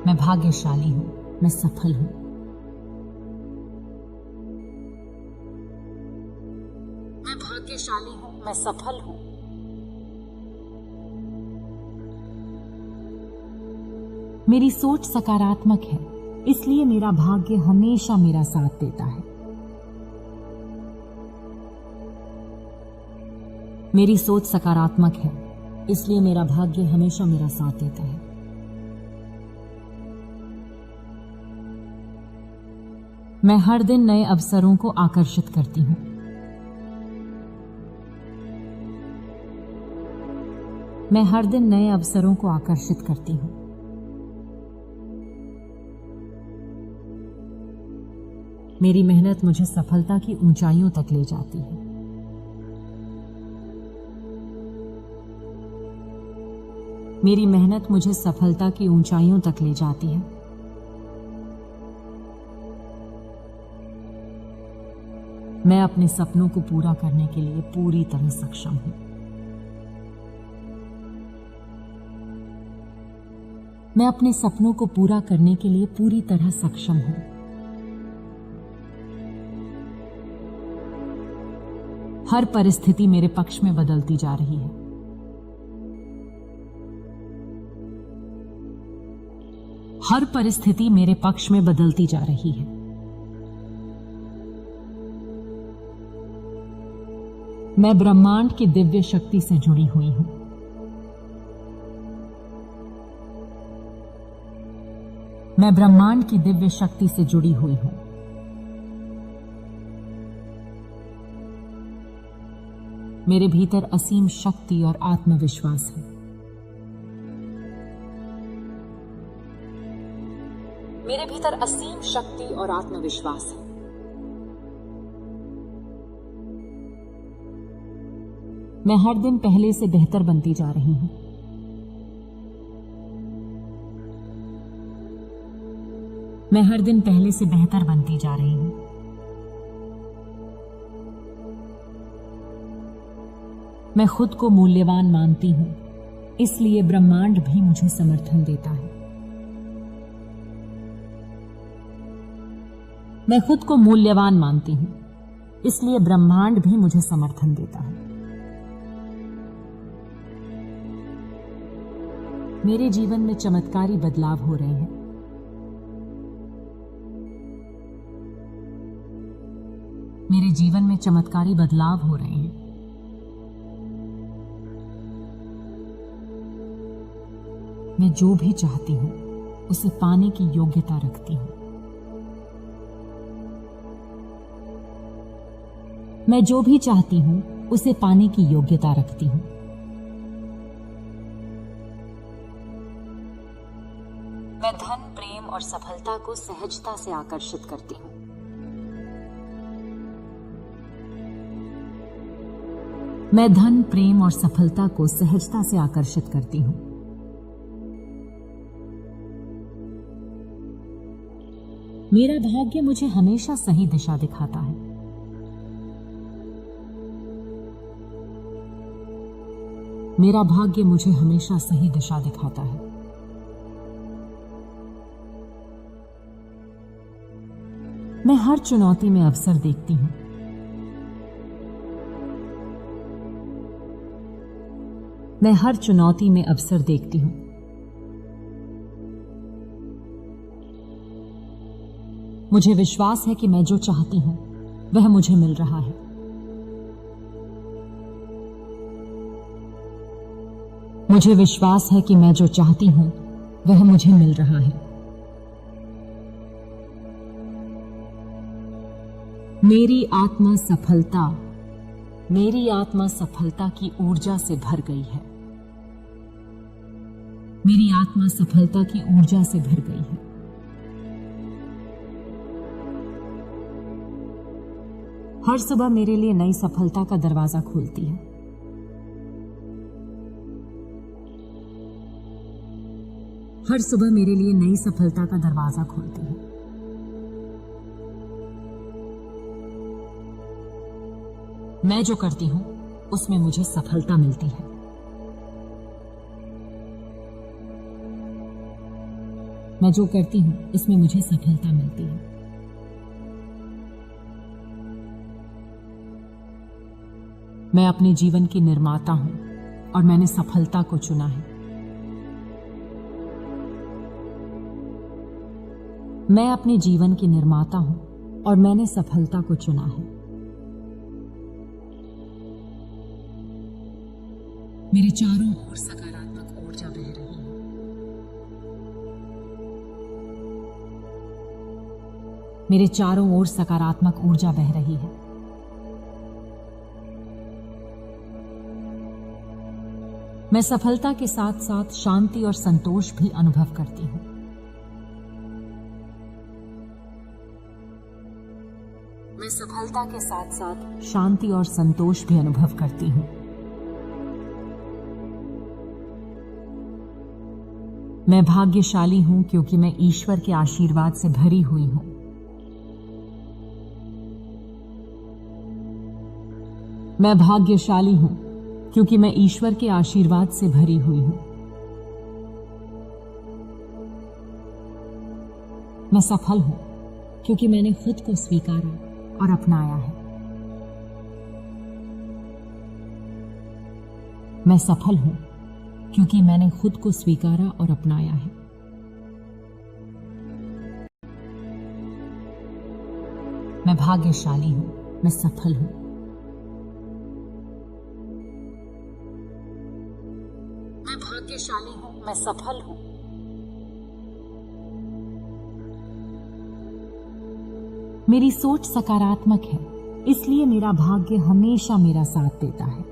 मैं भाग्यशाली हूं, मैं सफल हूं। मैं भाग्यशाली हूं, मैं सफल हूं। मेरी सोच सकारात्मक है, इसलिए मेरा भाग्य हमेशा मेरा साथ देता है। मेरी सोच सकारात्मक है, इसलिए मेरा भाग्य हमेशा मेरा साथ देता है। मैं हर दिन नए अवसरों को आकर्षित करती हूं। मैं हर दिन नए अवसरों को आकर्षित करती हूं। मेरी मेहनत मुझे सफलता की ऊंचाइयों तक ले जाती है। मेरी मेहनत मुझे सफलता की ऊंचाइयों तक ले जाती है। मैं अपने सपनों को पूरा करने के लिए पूरी तरह सक्षम हूं। मैं अपने सपनों को पूरा करने के लिए पूरी तरह सक्षम हूं। हर परिस्थिति मेरे पक्ष में बदलती जा रही है। हर परिस्थिति मेरे पक्ष में बदलती जा रही है। मैं ब्रह्मांड की दिव्य शक्ति से जुड़ी हुई हूं। मैं ब्रह्मांड की दिव्य शक्ति से जुड़ी हुई हूं। मेरे भीतर असीम शक्ति और आत्मविश्वास है। मेरे भीतर असीम शक्ति और आत्मविश्वास है। मैं हर दिन पहले से बेहतर बनती जा रही हूं। मैं हर दिन पहले से बेहतर बनती जा रही हूं। मैं खुद को मूल्यवान मानती हूं, इसलिए ब्रह्मांड भी मुझे समर्थन देता है। मैं खुद को मूल्यवान मानती हूं, इसलिए ब्रह्मांड भी मुझे समर्थन देता है। मेरे जीवन में चमत्कारी बदलाव हो रहे हैं। मेरे जीवन में चमत्कारी बदलाव हो रहे हैं। मैं जो भी चाहती हूं उसे पाने की योग्यता रखती हूं। मैं जो भी चाहती हूं उसे पाने की योग्यता रखती हूं। मैं धन, प्रेम और सफलता को सहजता से आकर्षित करती हूं। मैं धन, प्रेम और सफलता को सहजता से आकर्षित करती हूं। मेरा भाग्य मुझे हमेशा सही दिशा दिखाता है। मेरा भाग्य मुझे हमेशा सही दिशा दिखाता है। मैं हर चुनौती में अवसर देखती हूं। मैं हर चुनौती में अवसर देखती हूं। मुझे विश्वास है कि मैं जो चाहती हूं वह मुझे मिल रहा है। मुझे विश्वास है कि मैं जो चाहती हूं वह मुझे मिल रहा है। मेरी आत्मा सफलता की ऊर्जा से भर गई है। मेरी आत्मा सफलता की ऊर्जा से भर गई है। हर सुबह मेरे लिए नई सफलता का दरवाजा खोलती है। हर सुबह मेरे लिए नई सफलता का दरवाजा खोलती है। मैं जो करती हूं उसमें मुझे सफलता मिलती है। मैं जो करती हूँ उसमें मुझे सफलता मिलती है। मैं अपने जीवन की निर्माता हूं और मैंने सफलता को चुना है। मैं अपने जीवन की निर्माता हूं और मैंने सफलता को चुना है। मेरे चारों ओर सकारात्मक ऊर्जा बह रही है। मेरे चारों ओर सकारात्मक ऊर्जा बह रही है। मैं सफलता के साथ साथ शांति और संतोष भी अनुभव करती हूं। मैं सफलता के साथ साथ शांति और संतोष भी अनुभव करती हूं। मैं भाग्यशाली हूं क्योंकि मैं ईश्वर के आशीर्वाद से भरी हुई हूं। मैं भाग्यशाली हूं क्योंकि मैं ईश्वर के आशीर्वाद से भरी हुई हूं। मैं सफल हूं क्योंकि मैंने खुद को स्वीकारा और अपनाया है। मैं सफल हूं क्योंकि मैंने खुद को स्वीकारा और अपनाया है। मैं भाग्यशाली हूं, मैं सफल हूं। मैं भाग्यशाली हूं, मैं सफल हूं। मेरी सोच सकारात्मक है, इसलिए मेरा भाग्य हमेशा मेरा साथ देता है।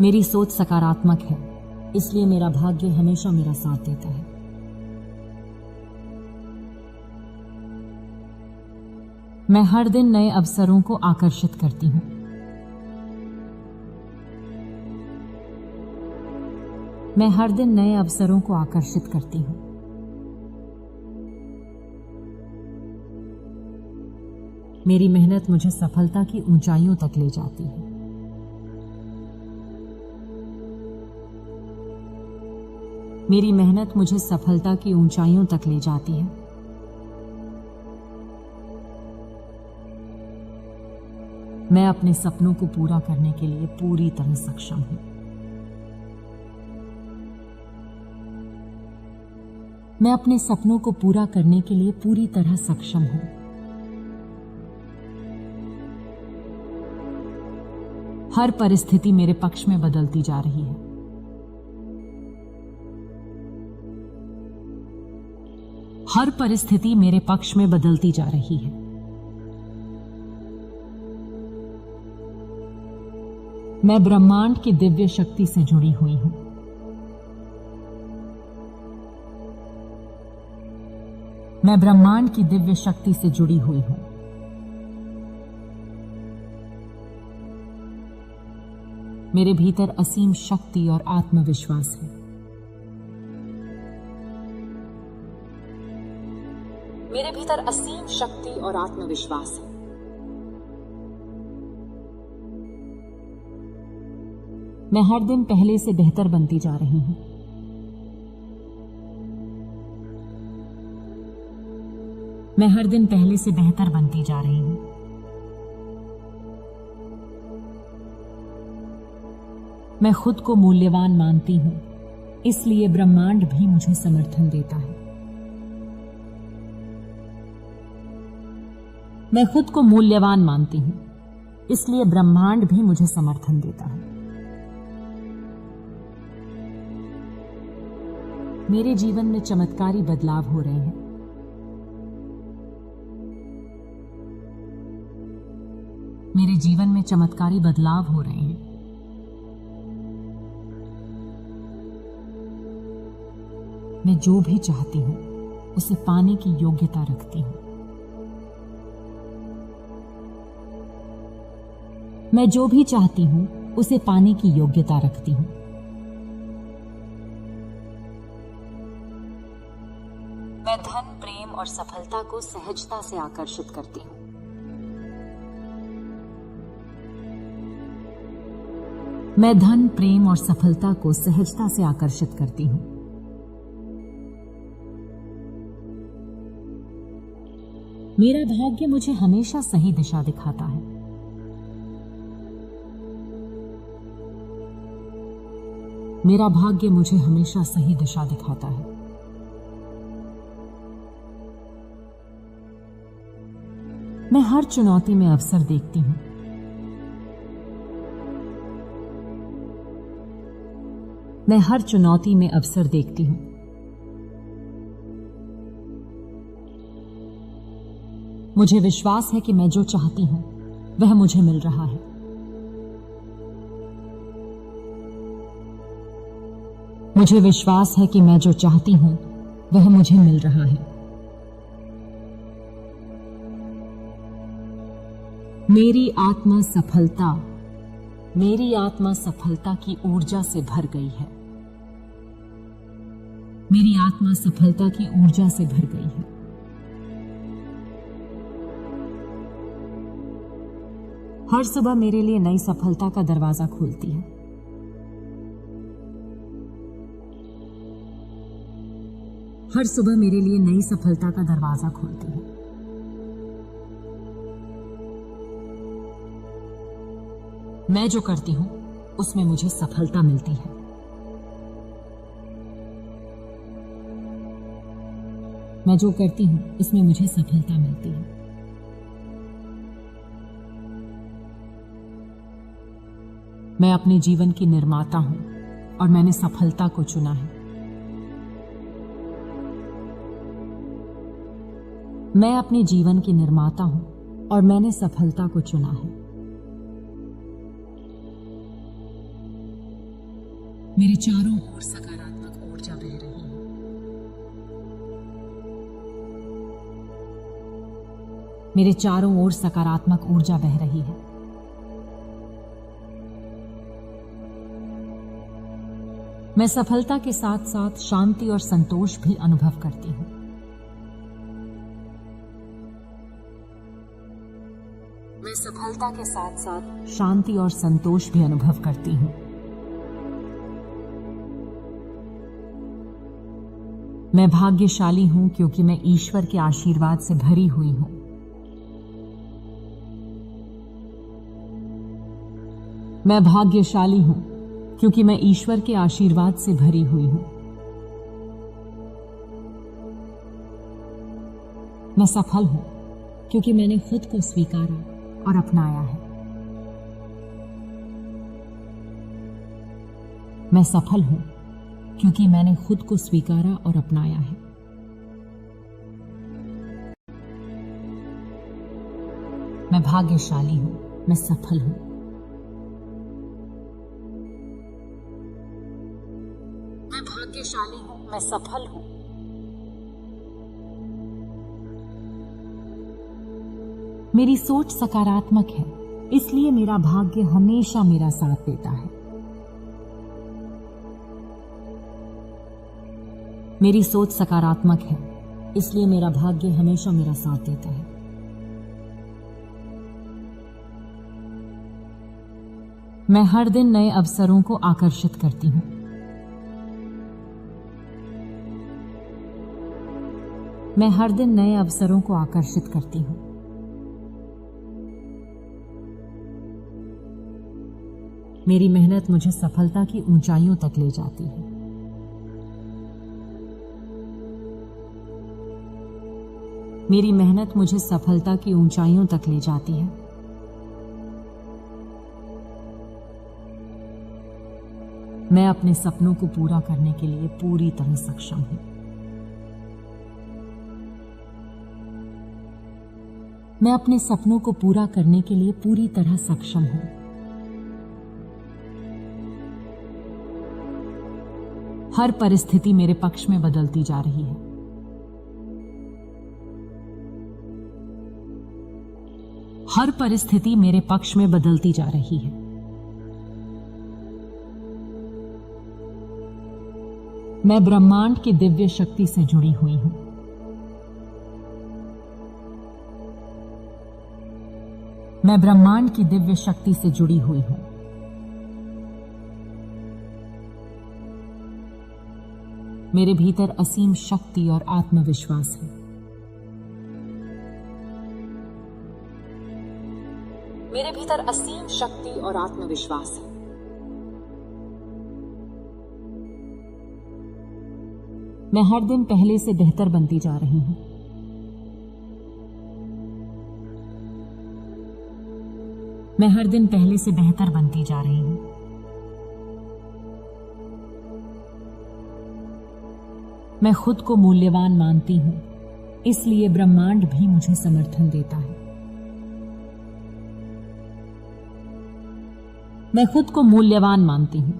मेरी सोच सकारात्मक है, इसलिए मेरा भाग्य हमेशा मेरा साथ देता है। मैं हर दिन नए अवसरों को आकर्षित करती हूं। मैं हर दिन नए अवसरों को आकर्षित करती हूं। मेरी मेहनत मुझे सफलता की ऊंचाइयों तक ले जाती है। मेरी मेहनत मुझे सफलता की ऊंचाइयों तक ले जाती है। मैं अपने सपनों को पूरा करने के लिए पूरी तरह सक्षम हूं। मैं अपने सपनों को पूरा करने के लिए पूरी तरह सक्षम हूं। हर परिस्थिति मेरे पक्ष में बदलती जा रही है। हर परिस्थिति मेरे पक्ष में बदलती जा रही है। मैं ब्रह्मांड की दिव्य शक्ति से जुड़ी हुई हूं। मैं ब्रह्मांड की दिव्य शक्ति से जुड़ी हुई हूं। मेरे भीतर असीम शक्ति और आत्मविश्वास है। मेरे भीतर असीम शक्ति और आत्मविश्वास है। मैं हर दिन पहले से बेहतर बनती जा रही हूं। मैं हर दिन पहले से बेहतर बनती जा रही हूं। मैं खुद को मूल्यवान मानती हूं, इसलिए ब्रह्मांड भी मुझे समर्थन देता है। मैं खुद को मूल्यवान मानती हूं, इसलिए ब्रह्मांड भी मुझे समर्थन देता है। मेरे जीवन में चमत्कारी बदलाव हो रहे हैं। मेरे जीवन में चमत्कारी बदलाव हो रहे हैं। मैं जो भी चाहती हूं उसे पाने की योग्यता रखती हूं। मैं जो भी चाहती हूं उसे पाने की योग्यता रखती हूं। मैं धन, प्रेम और सफलता को सहजता से आकर्षित करती हूं। मैं धन, प्रेम और सफलता को सहजता से आकर्षित करती हूं। मेरा भाग्य मुझे हमेशा सही दिशा दिखाता है। मेरा भाग्य मुझे हमेशा सही दिशा दिखाता है। मैं हर चुनौती में अवसर देखती हूं। मैं हर चुनौती में अवसर देखती हूं। मुझे विश्वास है कि मैं जो चाहती हूं वह मुझे मिल रहा है। मुझे विश्वास है कि मैं जो चाहती हूं वह मुझे मिल रहा है। मेरी आत्मा सफलता की ऊर्जा से भर गई है। मेरी आत्मा सफलता की ऊर्जा से भर गई है। हर सुबह मेरे लिए नई सफलता का दरवाजा खोलती है। हर सुबह मेरे लिए नई सफलता का दरवाजा खोलती है। मैं जो करती हूं उसमें मुझे सफलता मिलती है। मैं जो करती हूं उसमें मुझे सफलता मिलती है। मैं अपने जीवन की निर्माता हूं और मैंने सफलता को चुना है। मैं अपने जीवन की निर्माता हूं और मैंने सफलता को चुना है। मेरे चारों ओर सकारात्मक ऊर्जा बह रही है। मेरे चारों ओर सकारात्मक ऊर्जा बह रही है। मैं सफलता के साथ साथ शांति और संतोष भी अनुभव करती हूं। मैं सफलता के साथ साथ शांति और संतोष भी अनुभव करती हूं। मैं भाग्यशाली हूं क्योंकि मैं ईश्वर के आशीर्वाद से भरी हुई हूं। मैं भाग्यशाली हूं क्योंकि मैं ईश्वर के आशीर्वाद से भरी हुई हूं। मैं सफल हूं क्योंकि मैंने खुद को स्वीकारा और अपनाया है। मैं सफल हूं क्योंकि मैंने खुद को स्वीकारा और अपनाया है। मैं भाग्यशाली हूं, मैं सफल हूं। मैं भाग्यशाली हूं, मैं सफल हूं। मेरी सोच सकारात्मक है, इसलिए मेरा भाग्य हमेशा मेरा साथ देता है। मेरी सोच सकारात्मक है, इसलिए मेरा भाग्य हमेशा मेरा साथ देता है। मैं हर दिन नए अवसरों को आकर्षित करती हूं। मैं हर दिन नए अवसरों को आकर्षित करती हूं। मेरी मेहनत मुझे सफलता की ऊंचाइयों तक ले जाती है। मेरी मेहनत मुझे सफलता की ऊंचाइयों तक ले जाती है। मैं अपने सपनों को पूरा करने के लिए पूरी तरह सक्षम हूं। मैं अपने सपनों को पूरा करने के लिए पूरी तरह सक्षम हूं। हर परिस्थिति मेरे पक्ष में बदलती जा रही है। हर परिस्थिति मेरे पक्ष में बदलती जा रही है। मैं ब्रह्मांड की दिव्य शक्ति से जुड़ी हुई हूं। मैं ब्रह्मांड की दिव्य शक्ति से जुड़ी हुई हूं। मेरे भीतर असीम शक्ति और आत्मविश्वास है। मेरे भीतर असीम शक्ति और आत्मविश्वास है। मैं हर दिन पहले से बेहतर बनती जा रही हूं। मैं हर दिन पहले से बेहतर बनती जा रही हूं। मैं खुद को मूल्यवान मानती हूं, इसलिए ब्रह्मांड भी मुझे समर्थन देता है। मैं खुद को मूल्यवान मानती हूं,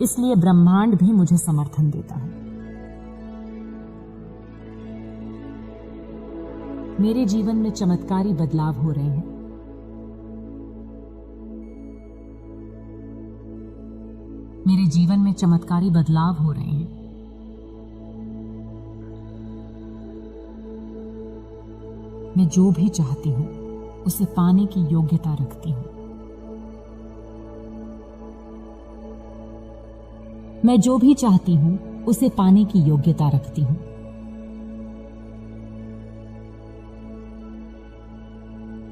इसलिए ब्रह्मांड भी मुझे समर्थन देता है। मेरे जीवन में चमत्कारी बदलाव हो रहे हैं। मेरे जीवन में चमत्कारी बदलाव हो रहे हैं। मैं जो भी चाहती हूं उसे पाने की योग्यता रखती हूं। मैं जो भी चाहती हूं उसे पाने की योग्यता रखती हूं।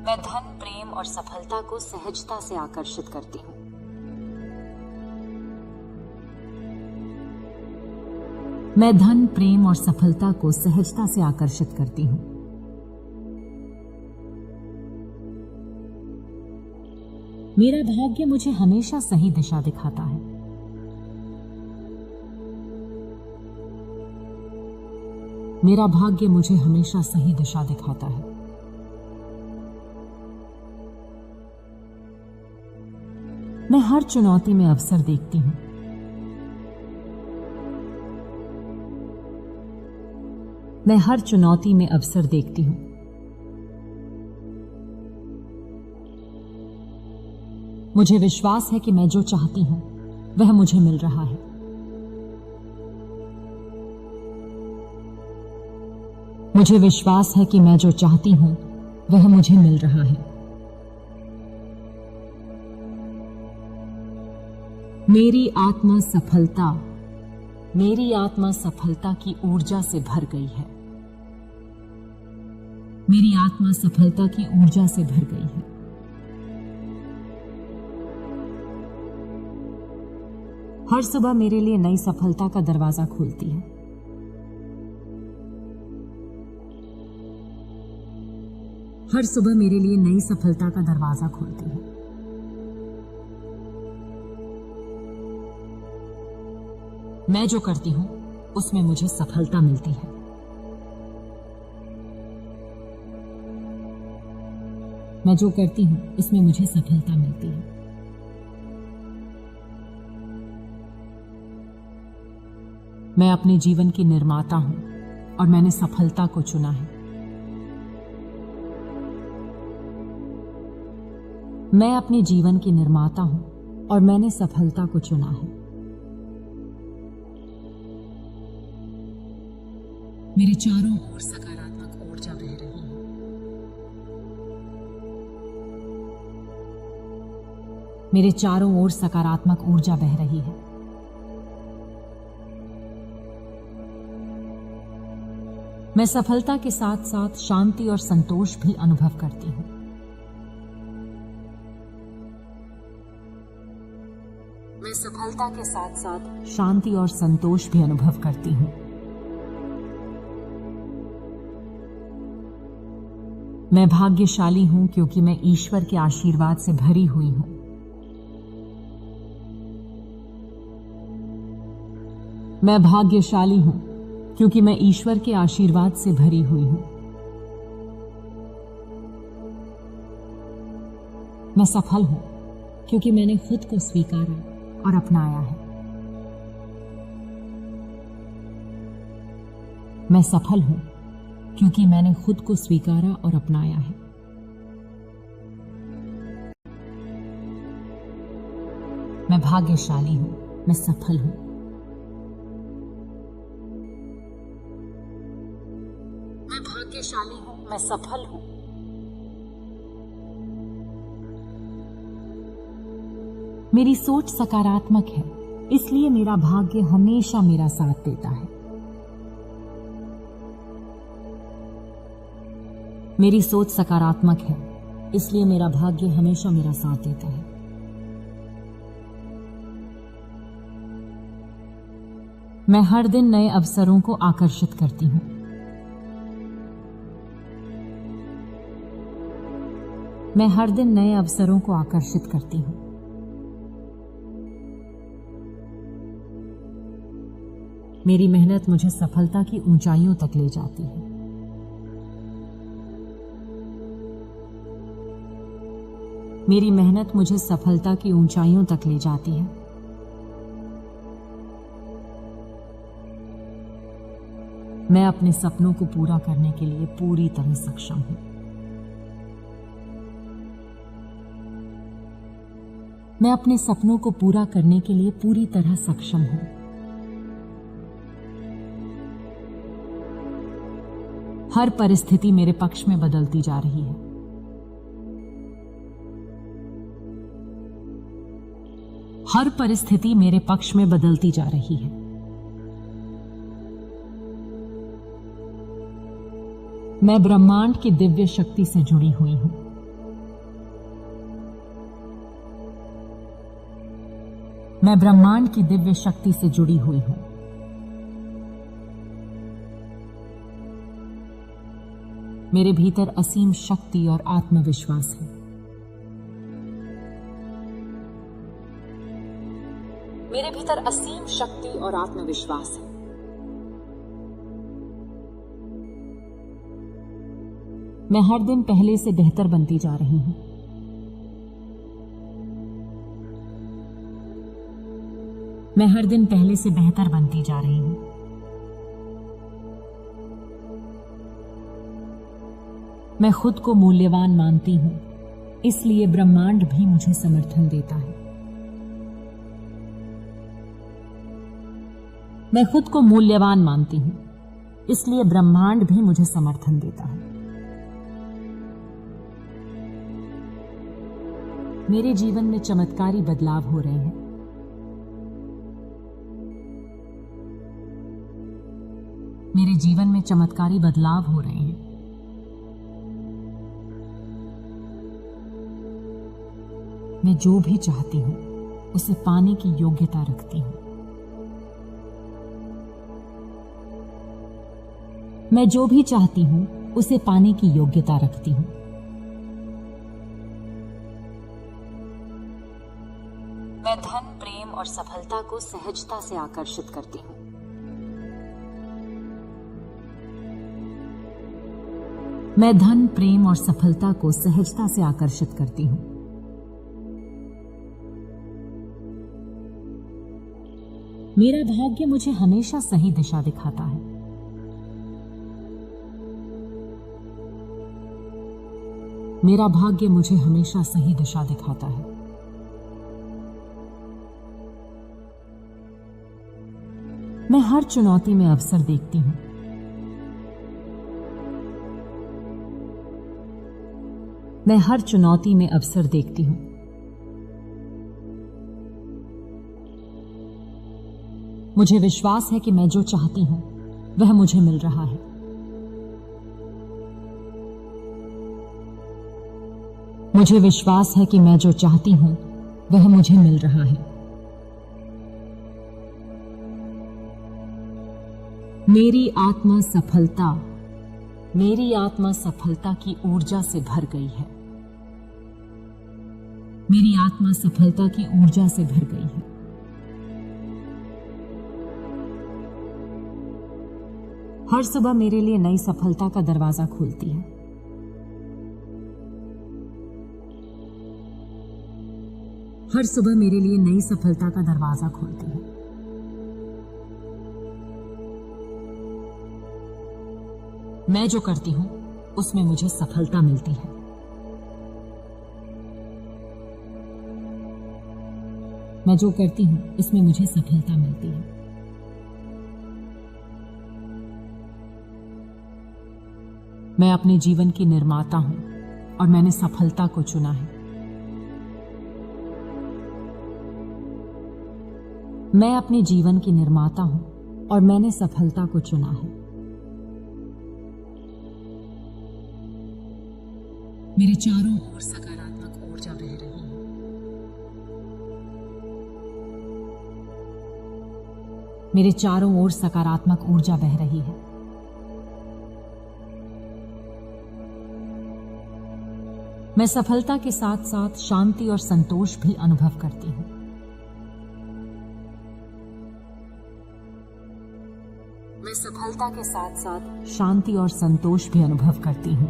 मैं धन, प्रेम और सफलता को सहजता से आकर्षित करती हूं। मैं धन, प्रेम और सफलता को सहजता से आकर्षित करती हूं। मेरा भाग्य मुझे हमेशा सही दिशा दिखाता है। मेरा भाग्य मुझे हमेशा सही दिशा दिखाता है। मैं हर चुनौती में अवसर देखती हूं। मैं हर चुनौती में अवसर देखती हूं। मुझे विश्वास है कि मैं जो चाहती हूं वह मुझे मिल रहा है। मुझे विश्वास है कि मैं जो चाहती हूं वह मुझे मिल रहा है। मेरी आत्मा सफलता की ऊर्जा से भर गई है। मेरी आत्मा सफलता की ऊर्जा से भर गई है। हर सुबह मेरे लिए नई सफलता का दरवाजा खोलती है। हर सुबह मेरे लिए नई सफलता का दरवाजा खोलती है। मैं जो करती हूं उसमें मुझे सफलता मिलती है। मैं जो करती हूं उसमें मुझे सफलता मिलती है। मैं अपने जीवन की निर्माता हूं और मैंने सफलता को चुना है। मैं अपने जीवन की निर्माता हूं और मैंने सफलता को चुना है। मेरे चारों ओर सकारात्मक ऊर्जा बह रही है। मेरे चारों ओर सकारात्मक ऊर्जा बह रही है। मैं सफलता के साथ साथ शांति और संतोष भी अनुभव करती हूं। मैं सफलता के साथ साथ शांति और संतोष भी अनुभव करती हूं। मैं भाग्यशाली हूं क्योंकि मैं ईश्वर के आशीर्वाद से भरी हुई हूं। मैं भाग्यशाली हूं क्योंकि मैं ईश्वर के आशीर्वाद से भरी हुई हूं। मैं सफल हूं क्योंकि मैंने खुद को स्वीकारा और अपनाया है। मैं सफल हूं क्योंकि मैंने खुद को स्वीकारा और अपनाया है। मैं भाग्यशाली हूं, मैं सफल हूं। मैं भाग्यशाली हूं, मैं सफल हूं। मेरी सोच सकारात्मक है, इसलिए मेरा भाग्य हमेशा मेरा साथ देता है। मेरी सोच सकारात्मक है, इसलिए मेरा भाग्य हमेशा मेरा साथ देता है। मैं हर दिन नए अवसरों को आकर्षित करती हूं। मैं हर दिन नए अवसरों को आकर्षित करती हूं। मेरी मेहनत मुझे सफलता की ऊंचाइयों तक ले जाती है। मेरी मेहनत मुझे सफलता की ऊंचाइयों तक ले जाती है। मैं अपने सपनों को पूरा करने के लिए पूरी तरह सक्षम हूं। मैं अपने सपनों को पूरा करने के लिए पूरी तरह सक्षम हूं। हर परिस्थिति मेरे पक्ष में बदलती जा रही है। हर परिस्थिति मेरे पक्ष में बदलती जा रही है। मैं ब्रह्मांड की दिव्य शक्ति से जुड़ी हुई हूं। मैं ब्रह्मांड की दिव्य शक्ति से जुड़ी हुई हूं। मेरे भीतर असीम शक्ति और आत्मविश्वास है। मेरे भीतर असीम शक्ति और आत्मविश्वास है। मैं हर दिन पहले से बेहतर बनती जा रही हूं। मैं हर दिन पहले से बेहतर बनती जा रही हूं। मैं खुद को मूल्यवान मानती हूं, इसलिए ब्रह्मांड भी मुझे समर्थन देता है। मैं खुद को मूल्यवान मानती हूं, इसलिए ब्रह्मांड भी मुझे समर्थन देता है। मेरे जीवन में चमत्कारी बदलाव हो रहे हैं। मेरे जीवन में चमत्कारी बदलाव हो रहे हैं। मैं जो भी चाहती हूं उसे पाने की योग्यता रखती हूं। मैं जो भी चाहती हूं उसे पाने की योग्यता रखती हूं। मैं धन, प्रेम और सफलता को सहजता से आकर्षित करती हूं। मैं धन, प्रेम और सफलता को सहजता से आकर्षित करती हूं। मेरा भाग्य मुझे हमेशा सही दिशा दिखाता है। मेरा भाग्य मुझे हमेशा सही दिशा दिखाता है। मैं हर चुनौती में अवसर देखती हूं। मैं हर चुनौती में अवसर देखती हूं। मुझे विश्वास है कि मैं जो चाहती हूं वह मुझे मिल रहा है। मुझे विश्वास है कि मैं जो चाहती हूं वह मुझे मिल रहा है। मेरी आत्मा सफलता की ऊर्जा से भर गई है। मेरी आत्मा सफलता की ऊर्जा से भर गई है। हर सुबह मेरे लिए नई सफलता का दरवाजा खोलती है। हर सुबह मेरे लिए नई सफलता का दरवाजा खोलती है। मैं जो करती हूं उसमें मुझे सफलता मिलती है। मैं जो करती हूं उसमें मुझे सफलता मिलती है। मैं अपने जीवन की निर्माता हूं और मैंने सफलता को चुना है। मैं अपने जीवन की निर्माता हूं और मैंने सफलता को चुना है। मेरे चारों ओर सकारात्मक ऊर्जा बह रही है। मेरे चारों ओर सकारात्मक ऊर्जा बह रही है। मैं सफलता के साथ साथ शांति और संतोष भी अनुभव करती हूं। मैं सफलता के साथ साथ शांति और संतोष भी अनुभव करती हूं।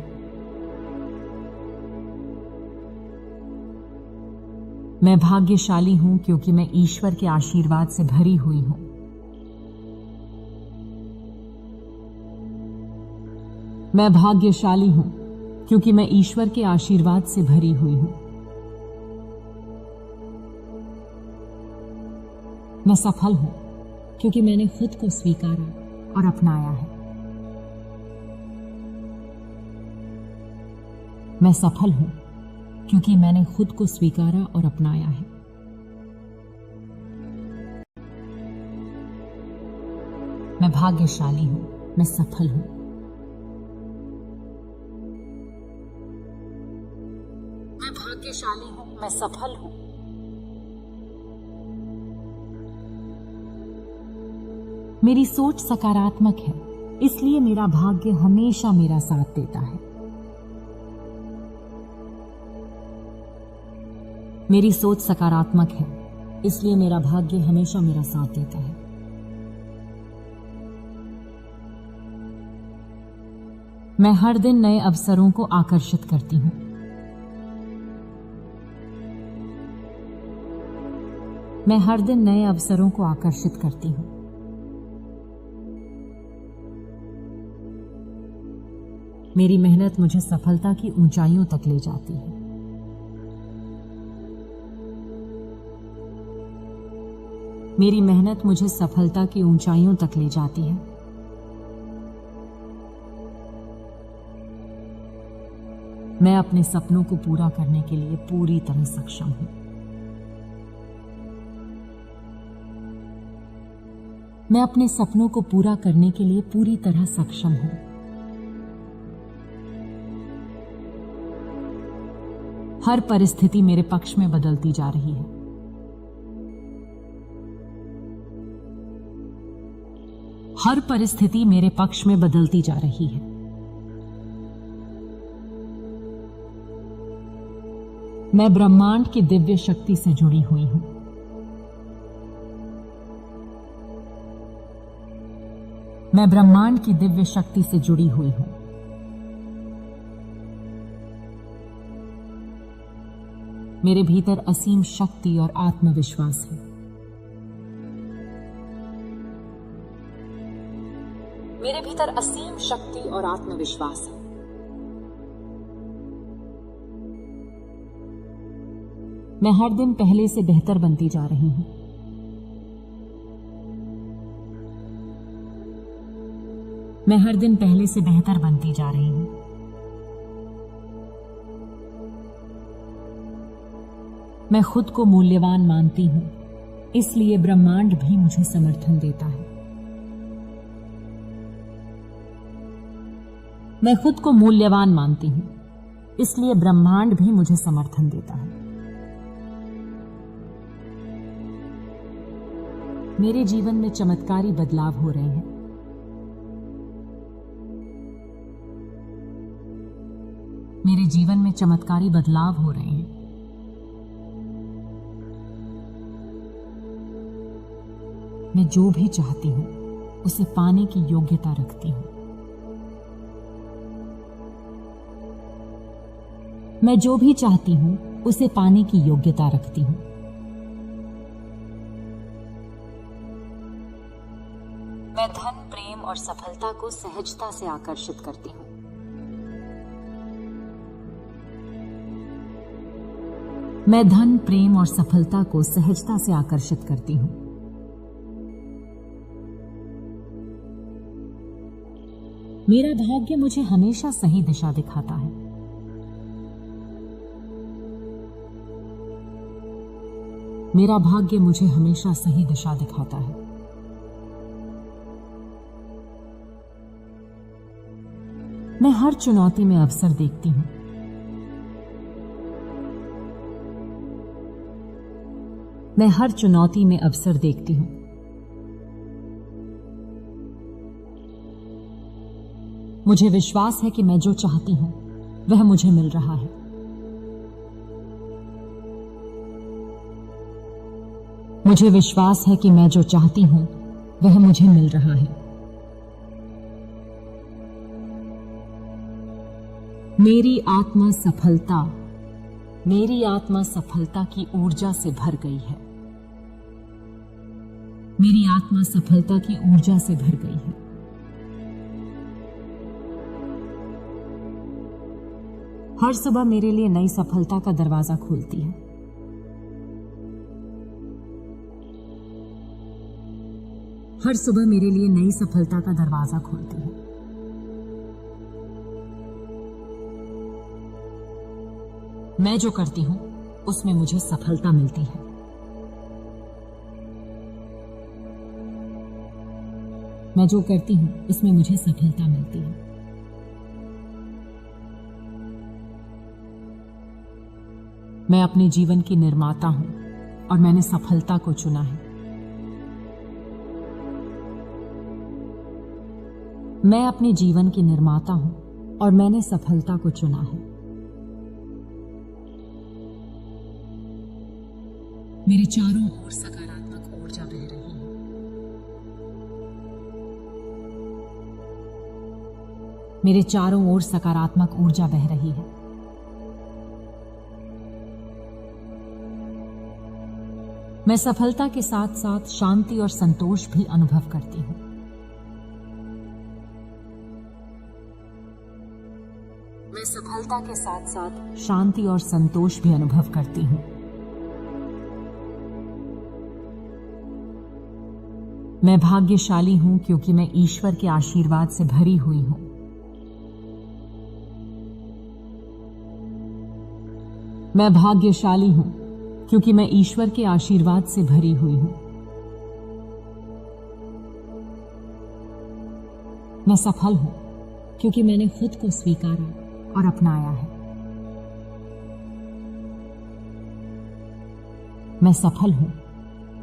मैं भाग्यशाली हूं क्योंकि मैं ईश्वर के आशीर्वाद से भरी हुई हूं। मैं भाग्यशाली हूं क्योंकि मैं ईश्वर के आशीर्वाद से भरी हुई हूं। मैं सफल हूं क्योंकि मैंने खुद को स्वीकारा और अपनाया है। मैं सफल हूं क्योंकि मैंने खुद को स्वीकारा और अपनाया है। मैं भाग्यशाली हूं, मैं सफल हूं। मैं भाग्यशाली हूं, मैं सफल हूं। मेरी सोच सकारात्मक है, इसलिए मेरा भाग्य हमेशा मेरा साथ देता है। मेरी सोच सकारात्मक है, इसलिए मेरा भाग्य हमेशा मेरा साथ देता है। मैं हर दिन नए अवसरों को आकर्षित करती हूं। मैं हर दिन नए अवसरों को आकर्षित करती हूं। मेरी मेहनत मुझे सफलता की ऊंचाइयों तक ले जाती है। मेरी मेहनत मुझे सफलता की ऊंचाइयों तक ले जाती है। मैं अपने सपनों को पूरा करने के लिए पूरी तरह सक्षम हूं। मैं अपने सपनों को पूरा करने के लिए पूरी तरह सक्षम हूं। हर परिस्थिति मेरे पक्ष में बदलती जा रही है। हर परिस्थिति मेरे पक्ष में बदलती जा रही है। मैं ब्रह्मांड की दिव्य शक्ति से जुड़ी हुई हूं। मैं ब्रह्मांड की दिव्य शक्ति से जुड़ी हुई हूं। मेरे भीतर असीम शक्ति और आत्मविश्वास है। मेरे भीतर असीम शक्ति और आत्मविश्वास है। मैं हर दिन पहले से बेहतर बनती जा रही हूं। मैं हर दिन पहले से बेहतर बनती जा रही हूं। मैं खुद को मूल्यवान मानती हूं, इसलिए ब्रह्मांड भी मुझे समर्थन देता है। मैं खुद को मूल्यवान मानती हूं, इसलिए ब्रह्मांड भी मुझे समर्थन देता है। मेरे जीवन में चमत्कारी बदलाव हो रहे हैं। मेरे जीवन में चमत्कारी बदलाव हो रहे हैं। मैं जो भी चाहती हूं उसे पाने की योग्यता रखती हूं। मैं जो भी चाहती हूं उसे पाने की योग्यता रखती हूं। मैं धन, प्रेम और सफलता को सहजता से आकर्षित करती हूं। मैं धन, प्रेम और सफलता को सहजता से आकर्षित करती हूं। मेरा भाग्य मुझे हमेशा सही दिशा दिखाता है। मेरा भाग्य मुझे हमेशा सही दिशा दिखाता है। मैं हर चुनौती में अवसर देखती हूं। मैं हर चुनौती में अवसर देखती हूँ। मुझे विश्वास है कि मैं जो चाहती हूँ वह मुझे मिल रहा है। मुझे विश्वास है कि मैं जो चाहती हूँ वह मुझे मिल रहा है। मेरी आत्मा सफलता की ऊर्जा से भर गई है। मेरी आत्मा सफलता की ऊर्जा से भर गई है। हर सुबह मेरे लिए नई सफलता का दरवाजा खोलती है। हर सुबह मेरे लिए नई सफलता का दरवाजा खोलती है। मैं जो करती हूं उसमें मुझे सफलता मिलती है। मैं जो करती हूं उसमें मुझे सफलता मिलती है। मैं अपने जीवन की निर्माता हूं और मैंने सफलता को चुना है। मैं अपने जीवन की निर्माता हूं और मैंने सफलता को चुना है। मेरे चारों ओर सकारात्मक ऊर्जा बह रही है। मेरे चारों ओर सकारात्मक ऊर्जा बह रही है। मैं सफलता के साथ साथ शांति और संतोष भी अनुभव करती हूं। मैं सफलता के साथ साथ शांति और संतोष भी अनुभव करती हूं। मैं भाग्यशाली हूं क्योंकि मैं ईश्वर के आशीर्वाद से भरी हुई हूं। मैं भाग्यशाली हूं क्योंकि मैं ईश्वर के आशीर्वाद से भरी हुई हूं। मैं सफल हूं क्योंकि मैंने खुद को स्वीकारा और अपनाया है। मैं सफल हूं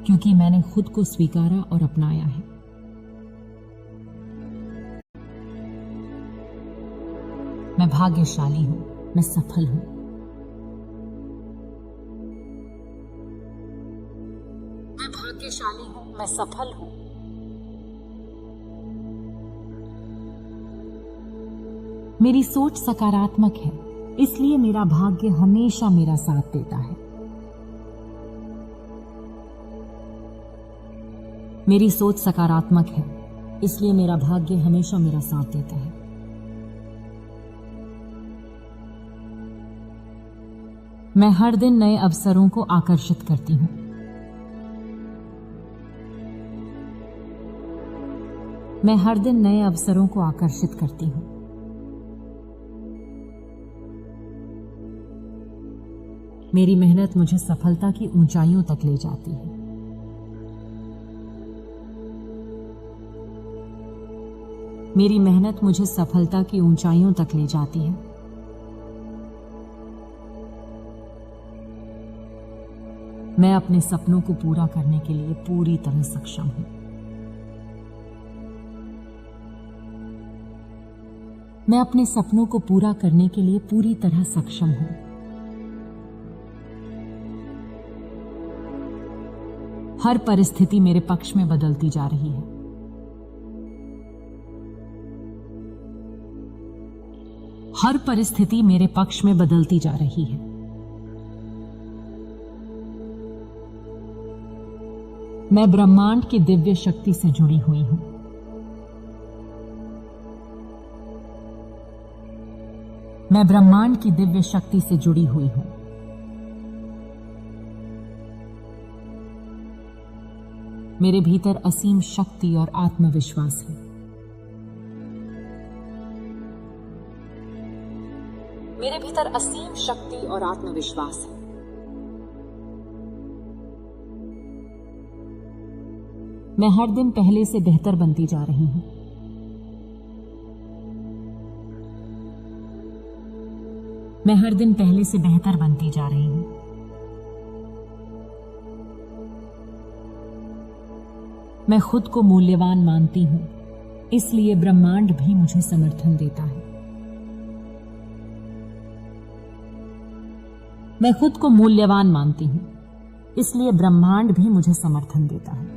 क्योंकि मैंने खुद को स्वीकारा और अपनाया है। मैं भाग्यशाली हूं, मैं सफल हूं। मैं भाग्यशाली हूं, मैं सफल हूं। मेरी सोच सकारात्मक है, इसलिए मेरा भाग्य हमेशा मेरा साथ देता है। मेरी सोच सकारात्मक है, इसलिए मेरा भाग्य हमेशा मेरा साथ देता है। मैं हर दिन नए अवसरों को आकर्षित करती हूं। मैं हर दिन नए अवसरों को आकर्षित करती हूं। मेरी मेहनत मुझे सफलता की ऊंचाइयों तक ले जाती है। मेरी मेहनत मुझे सफलता की ऊंचाइयों तक ले जाती है। मैं अपने सपनों को पूरा करने के लिए पूरी तरह सक्षम हूं। मैं अपने सपनों को पूरा करने के लिए पूरी तरह सक्षम हूं। हर परिस्थिति मेरे पक्ष में बदलती जा रही है। हर परिस्थिति मेरे पक्ष में बदलती जा रही है। मैं ब्रह्मांड की दिव्य शक्ति से जुड़ी हुई हूं। मैं ब्रह्मांड की दिव्य शक्ति से जुड़ी हुई हूं। मेरे भीतर असीम शक्ति और आत्मविश्वास है। मेरे भीतर असीम शक्ति और आत्मविश्वास है। मैं हर दिन पहले से बेहतर बनती जा रही हूं। मैं हर दिन पहले से बेहतर बनती जा रही हूं। मैं खुद को मूल्यवान मानती हूँ, इसलिए ब्रह्मांड भी मुझे समर्थन देता है। मैं खुद को मूल्यवान मानती हूँ, इसलिए ब्रह्मांड भी मुझे समर्थन देता है।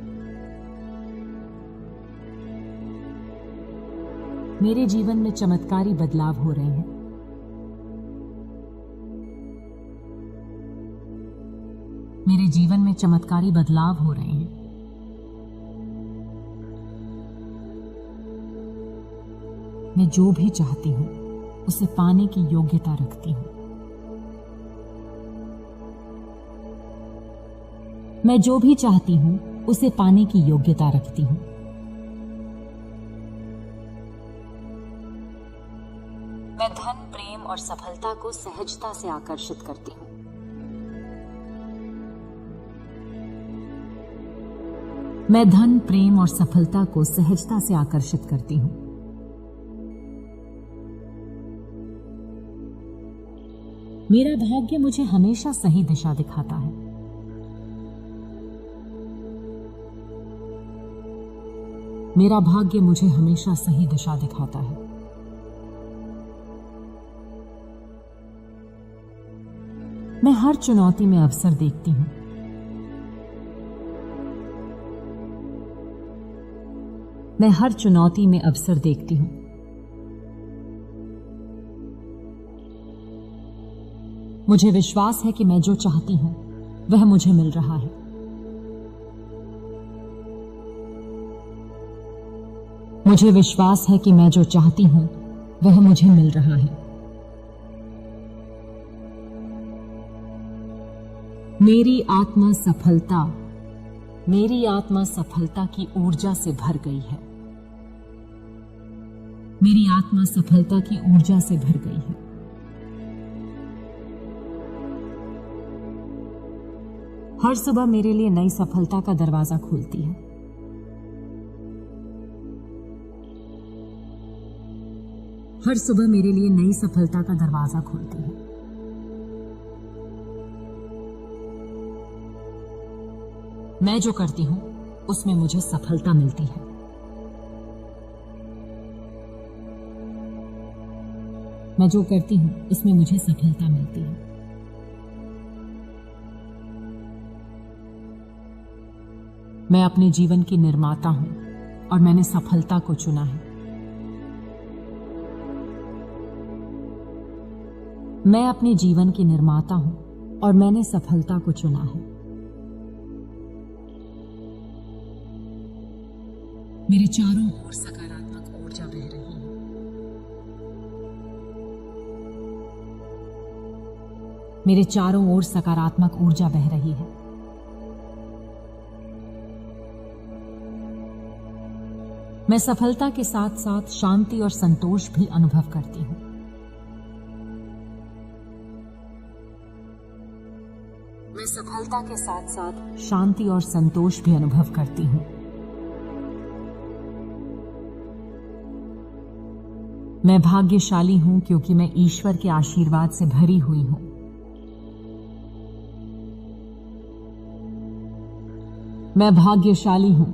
मेरे जीवन में चमत्कारी बदलाव हो रहे हैं। मेरे जीवन में चमत्कारी बदलाव हो रहे हैं। मैं जो भी चाहती हूं उसे पाने की योग्यता रखती हूं। मैं जो भी चाहती हूं उसे पाने की योग्यता रखती हूं। मैं धन, प्रेम और सफलता को सहजता से आकर्षित करती हूं। मैं धन, प्रेम और सफलता को सहजता से आकर्षित करती हूं। मेरा भाग्य मुझे हमेशा सही दिशा दिखाता है। मेरा भाग्य मुझे हमेशा सही दिशा दिखाता है। मैं हर चुनौती में अवसर देखती हूं। मैं हर चुनौती में अवसर देखती हूं। मुझे विश्वास है कि मैं जो चाहती हूं वह मुझे मिल रहा है। मुझे विश्वास है कि मैं जो चाहती हूं वह मुझे मिल रहा है। मेरी आत्मा सफलता की ऊर्जा से भर गई है। मेरी आत्मा सफलता की ऊर्जा से भर गई है। हर सुबह मेरे लिए नई सफलता का दरवाजा खोलती है। हर सुबह मेरे लिए नई सफलता का दरवाजा खोलती है। मैं जो करती हूं उसमें मुझे सफलता मिलती है। मैं जो करती हूं उसमें मुझे सफलता मिलती है। मैं अपने जीवन की निर्माता हूं और मैंने सफलता को चुना है। मैं अपने जीवन की निर्माता हूं और मैंने सफलता को चुना है। मेरे चारों ओर सकारात्मक ऊर्जा बह रही है। मेरे चारों ओर सकारात्मक ऊर्जा बह रही है। मैं सफलता के साथ साथ शांति और संतोष भी अनुभव करती हूं। मैं सफलता के साथ साथ शांति और संतोष भी अनुभव करती हूं। मैं भाग्यशाली हूं क्योंकि मैं ईश्वर के आशीर्वाद से भरी हुई हूं। मैं भाग्यशाली हूं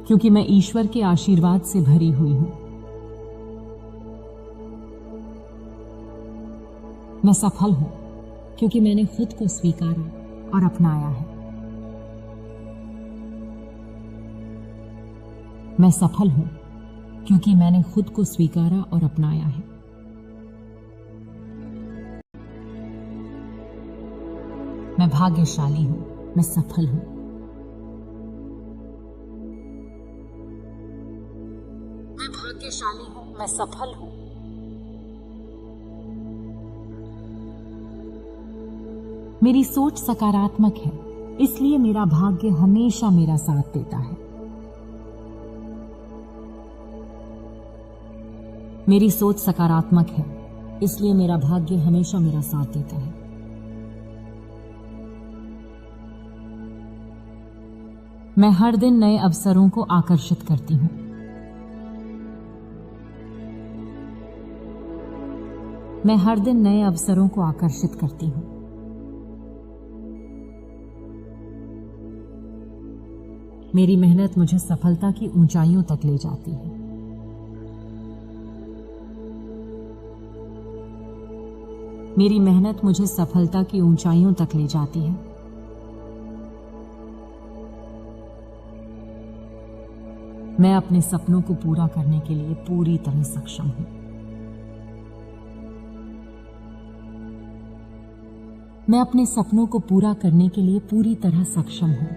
क्योंकि मैं ईश्वर के आशीर्वाद से भरी हुई हूं। मैं सफल हूं क्योंकि मैंने खुद को स्वीकारा और अपनाया है। मैं सफल हूं क्योंकि मैंने खुद को स्वीकारा और अपनाया है। मैं भाग्यशाली हूं, मैं सफल हूं। मैं भाग्यशाली हूं, मैं सफल हूं। मेरी सोच सकारात्मक है, इसलिए मेरा भाग्य हमेशा मेरा साथ देता है। मेरी सोच सकारात्मक है, इसलिए मेरा भाग्य हमेशा मेरा साथ देता है। मैं हर दिन नए अवसरों को आकर्षित करती हूं। मैं हर दिन नए अवसरों को आकर्षित करती हूं। मेरी मेहनत मुझे सफलता की ऊंचाइयों तक ले जाती है। मेरी मेहनत मुझे सफलता की ऊंचाइयों तक ले जाती है। मैं अपने सपनों को पूरा करने के लिए पूरी तरह सक्षम हूं। मैं अपने सपनों को पूरा करने के लिए पूरी तरह सक्षम हूं।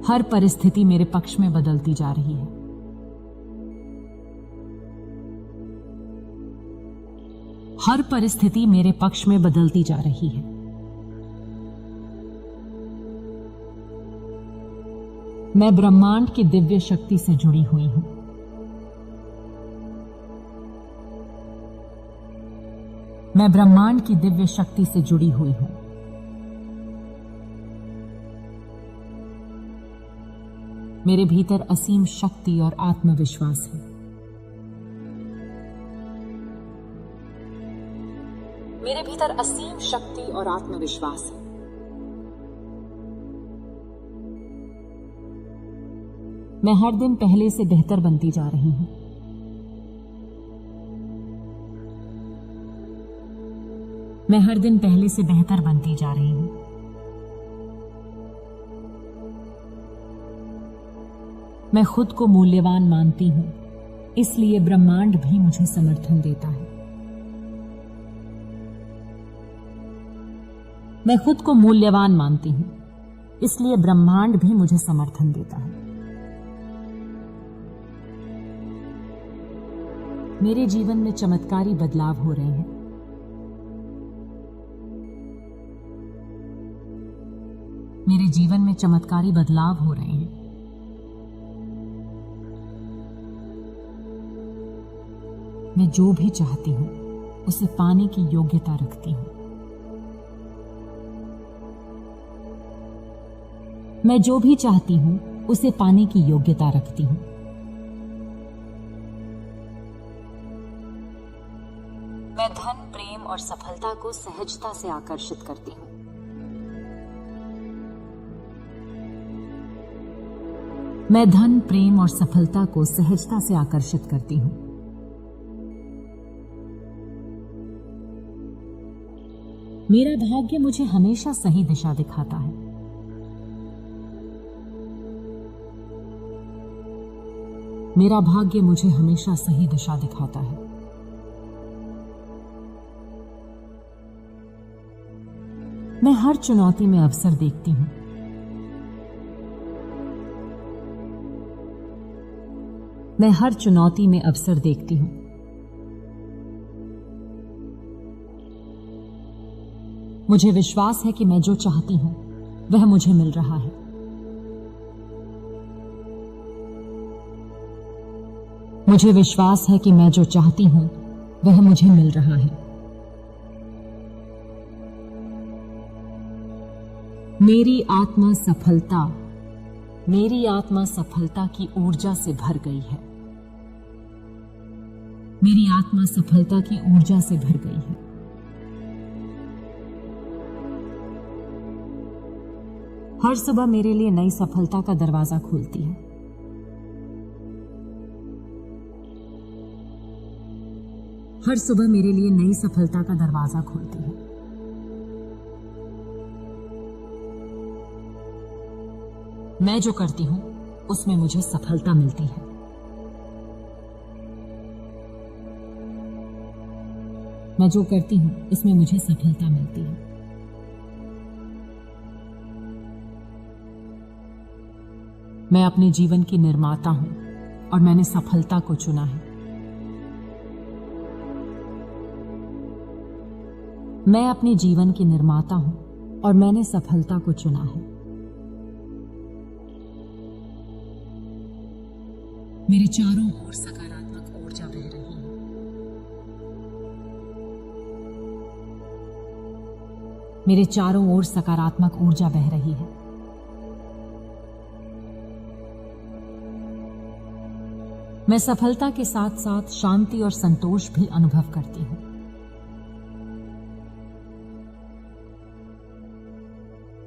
हर परिस्थिति मेरे पक्ष में बदलती जा रही है। हर परिस्थिति मेरे पक्ष में बदलती जा रही है। मैं ब्रह्मांड की दिव्य शक्ति से जुड़ी हुई हूं। मैं ब्रह्मांड की दिव्य शक्ति से जुड़ी हुई हूं। मेरे भीतर असीम शक्ति और आत्मविश्वास है। मेरे भीतर असीम शक्ति और आत्मविश्वास है। मैं हर दिन पहले से बेहतर बनती जा रही हूं। मैं हर दिन पहले से बेहतर बनती जा रही हूं। मैं खुद को मूल्यवान मानती हूं, इसलिए ब्रह्मांड भी मुझे समर्थन देता है। मैं खुद को मूल्यवान मानती हूं, इसलिए ब्रह्मांड भी मुझे समर्थन देता है। मेरे जीवन में चमत्कारी बदलाव हो रहे हैं। मेरे जीवन में चमत्कारी बदलाव हो रहे हैं। मैं जो भी चाहती हूं उसे पाने की योग्यता रखती हूं। मैं जो भी चाहती हूं उसे पाने की योग्यता रखती हूं। मैं धन, प्रेम और सफलता को सहजता से आकर्षित करती हूं। मैं धन, प्रेम और सफलता को सहजता से आकर्षित करती हूं। मेरा भाग्य मुझे हमेशा सही दिशा दिखाता है। मेरा भाग्य मुझे हमेशा सही दिशा दिखाता है। मैं हर चुनौती में अवसर देखती हूं। मैं हर चुनौती में अवसर देखती हूं। मुझे विश्वास है कि मैं जो चाहती हूं वह मुझे मिल रहा है। मुझे विश्वास है कि मैं जो चाहती हूं वह मुझे मिल रहा है। मेरी आत्मा सफलता की ऊर्जा से भर गई है। मेरी आत्मा सफलता की ऊर्जा से भर गई है। हर सुबह मेरे लिए नई सफलता का दरवाजा खोलती है। हर सुबह मेरे लिए नई सफलता का दरवाजा खोलती है। मैं जो करती हूं उसमें मुझे सफलता मिलती है। मैं जो करती हूं उसमें मुझे सफलता मिलती है। मैं अपने जीवन की निर्माता हूं और मैंने सफलता को चुना है। मैं अपने जीवन की निर्माता हूं और मैंने सफलता को चुना है। मेरे चारों ओर सकारात्मक ऊर्जा बह रही है। मेरे चारों ओर सकारात्मक ऊर्जा बह रही है। मैं सफलता के साथ साथ शांति और संतोष भी अनुभव करती हूं।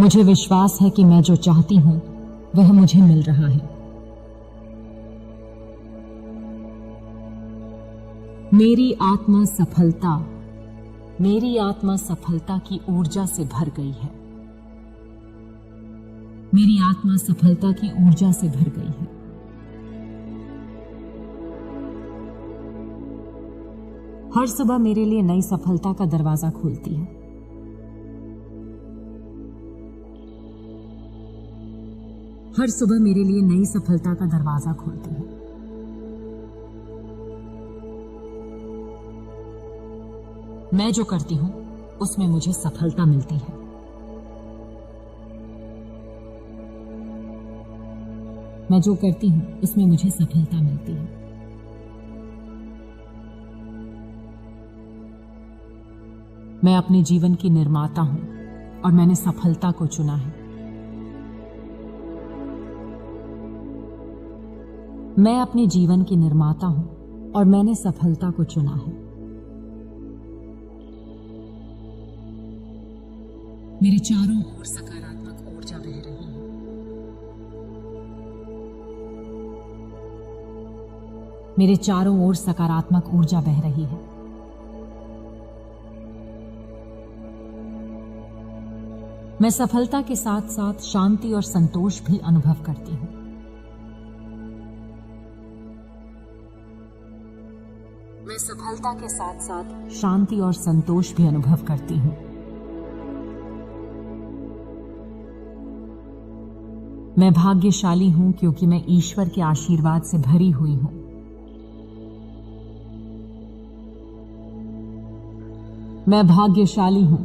मुझे विश्वास है कि मैं जो चाहती हूं वह मुझे मिल रहा है। मेरी आत्मा सफलता की ऊर्जा से भर गई है। मेरी आत्मा सफलता की ऊर्जा से भर गई है। हर सुबह मेरे लिए नई सफलता का दरवाजा खोलती है। हर सुबह मेरे लिए नई सफलता का दरवाजा खोलती है। मैं जो करती हूं उसमें मुझे सफलता मिलती है। मैं जो करती हूं उसमें मुझे सफलता मिलती है। मैं अपने जीवन की निर्माता हूं और मैंने सफलता को चुना है। मैं अपने जीवन की निर्माता हूं और मैंने सफलता को चुना है। मेरे चारों ओर सकारात्मक ऊर्जा बह रही है। मेरे चारों ओर सकारात्मक ऊर्जा बह रही है। मैं सफलता के साथ साथ शांति और संतोष भी अनुभव करती हूं। मैं सफलता के साथ साथ शांति और संतोष भी अनुभव करती हूं। मैं भाग्यशाली हूं क्योंकि मैं ईश्वर के आशीर्वाद से भरी हुई हूं। मैं भाग्यशाली हूं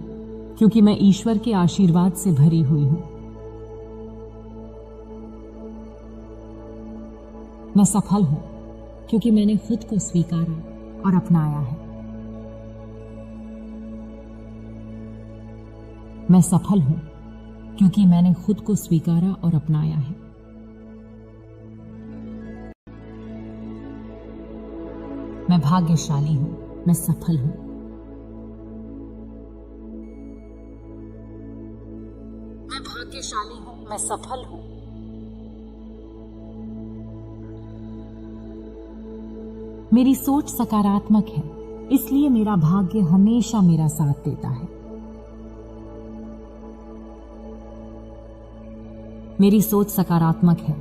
क्योंकि मैं ईश्वर के आशीर्वाद से भरी हुई हूं। मैं सफल हूं क्योंकि मैंने खुद को स्वीकारा और अपनाया है। मैं सफल हूं क्योंकि मैंने खुद को स्वीकारा और अपनाया है। मैं भाग्यशाली हूं, मैं सफल हूं। मैं भाग्यशाली हूं, मैं सफल हूं। मेरी सोच सकारात्मक है, इसलिए मेरा भाग्य हमेशा मेरा साथ देता है। मेरी सोच सकारात्मक है,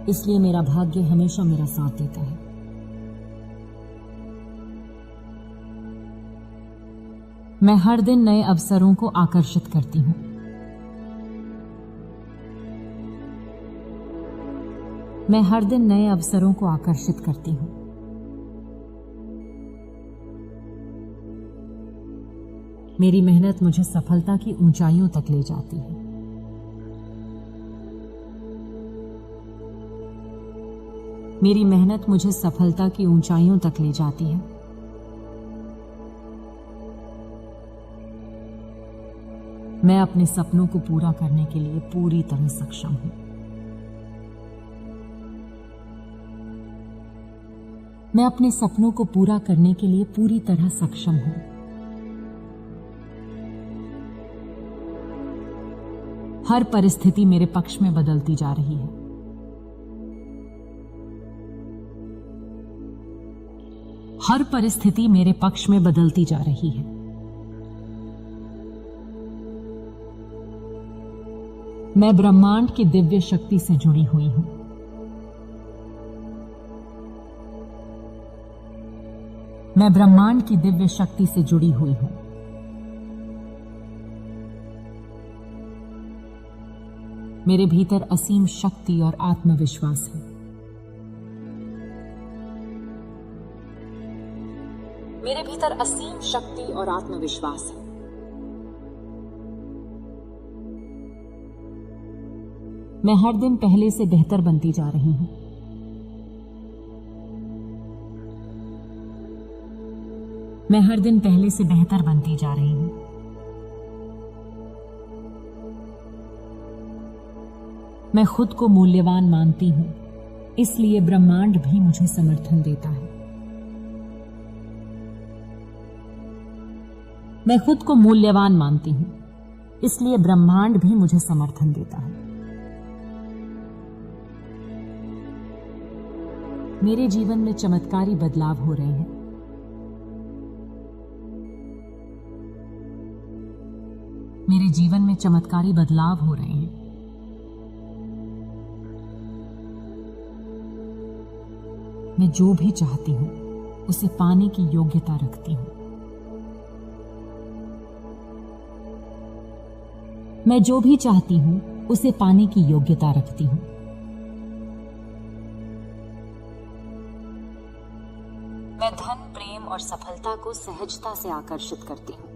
इसलिए मेरा भाग्य हमेशा मेरा साथ देता है। मैं हर दिन नए अवसरों को आकर्षित करती हूं। मैं हर दिन नए अवसरों को आकर्षित करती हूं। मेरी मेहनत मुझे सफलता की ऊंचाइयों तक ले जाती है। मेरी मेहनत मुझे सफलता की ऊंचाइयों तक ले जाती है। मैं अपने सपनों को पूरा करने के लिए पूरी तरह सक्षम हूं। मैं अपने सपनों को पूरा करने के लिए पूरी तरह सक्षम हूं। हर परिस्थिति मेरे पक्ष में बदलती जा रही है। हर परिस्थिति मेरे पक्ष में बदलती जा रही है। मैं ब्रह्मांड की दिव्य शक्ति से जुड़ी हुई हूं। मैं ब्रह्मांड की दिव्य शक्ति से जुड़ी हुई हूं। मेरे भीतर असीम शक्ति और आत्मविश्वास है। मेरे भीतर असीम शक्ति और आत्मविश्वास है। मैं हर दिन पहले से बेहतर बनती जा रही हूं। मैं हर दिन पहले से बेहतर बनती जा रही हूं। मैं खुद को मूल्यवान मानती हूं, इसलिए ब्रह्मांड भी मुझे समर्थन देता है। मैं खुद को मूल्यवान मानती हूं, इसलिए ब्रह्मांड भी मुझे समर्थन देता है। मेरे जीवन में चमत्कारी बदलाव हो रहे हैं। मेरे जीवन में चमत्कारी बदलाव हो रहे हैं। मैं जो भी चाहती हूं उसे पाने की योग्यता रखती हूं। मैं जो भी चाहती हूं उसे पाने की योग्यता रखती हूं। मैं धन, प्रेम और सफलता को सहजता से आकर्षित करती हूं।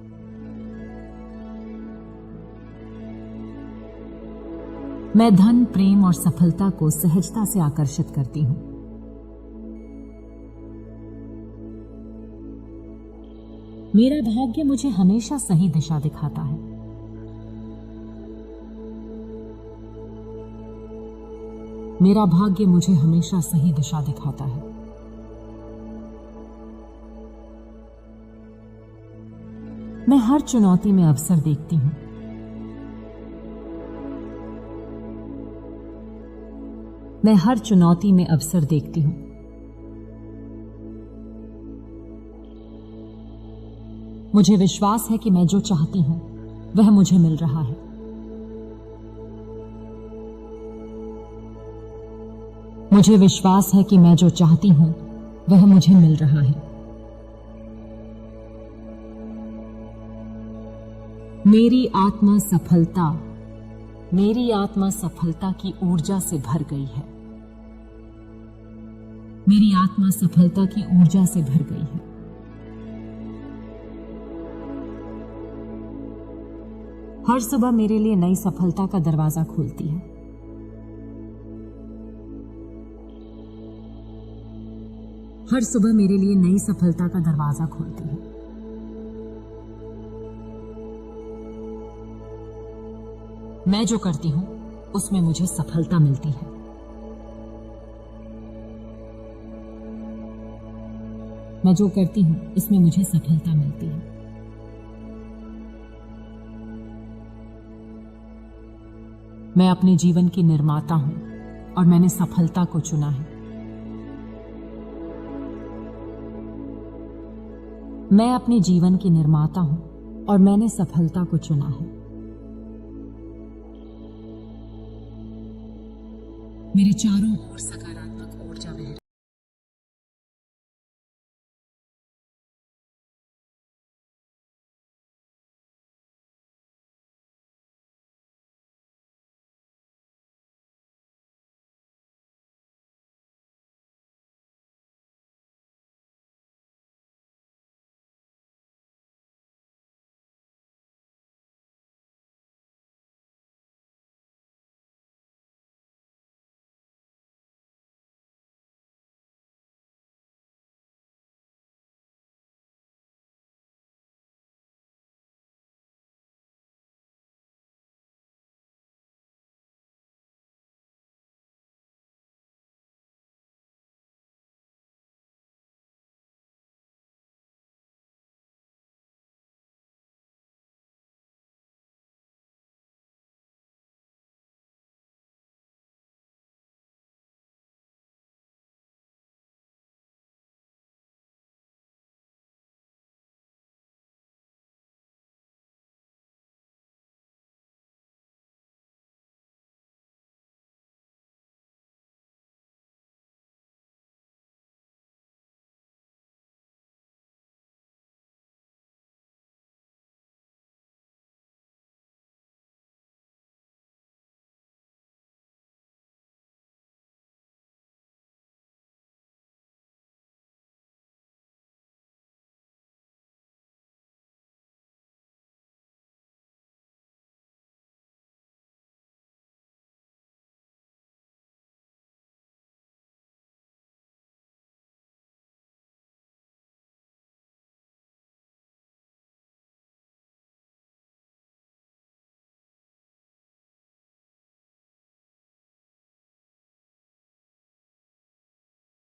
मैं धन, प्रेम और सफलता को सहजता से आकर्षित करती हूं। मेरा भाग्य मुझे हमेशा सही दिशा दिखाता है। मेरा भाग्य मुझे हमेशा सही दिशा दिखाता है। मैं हर चुनौती में अवसर देखती हूं। मैं हर चुनौती में अवसर देखती हूं। मुझे विश्वास है कि मैं जो चाहती हूं वह मुझे मिल रहा है। मुझे विश्वास है कि मैं जो चाहती हूं वह मुझे मिल रहा है। मेरी आत्मा सफलता की ऊर्जा से भर गई है। मेरी आत्मा सफलता की ऊर्जा से भर गई है। हर सुबह मेरे लिए नई सफलता का दरवाजा खोलती है। हर सुबह मेरे लिए नई सफलता का दरवाजा खोलती है। मैं जो करती हूं उसमें मुझे सफलता मिलती है। मैं जो करती हूं उसमें मुझे सफलता मिलती है। मैं अपने जीवन की निर्माता हूं और मैंने सफलता को चुना है। मैं अपने जीवन की निर्माता हूं और मैंने सफलता को चुना है। मेरे चारों ओर सकारात्मक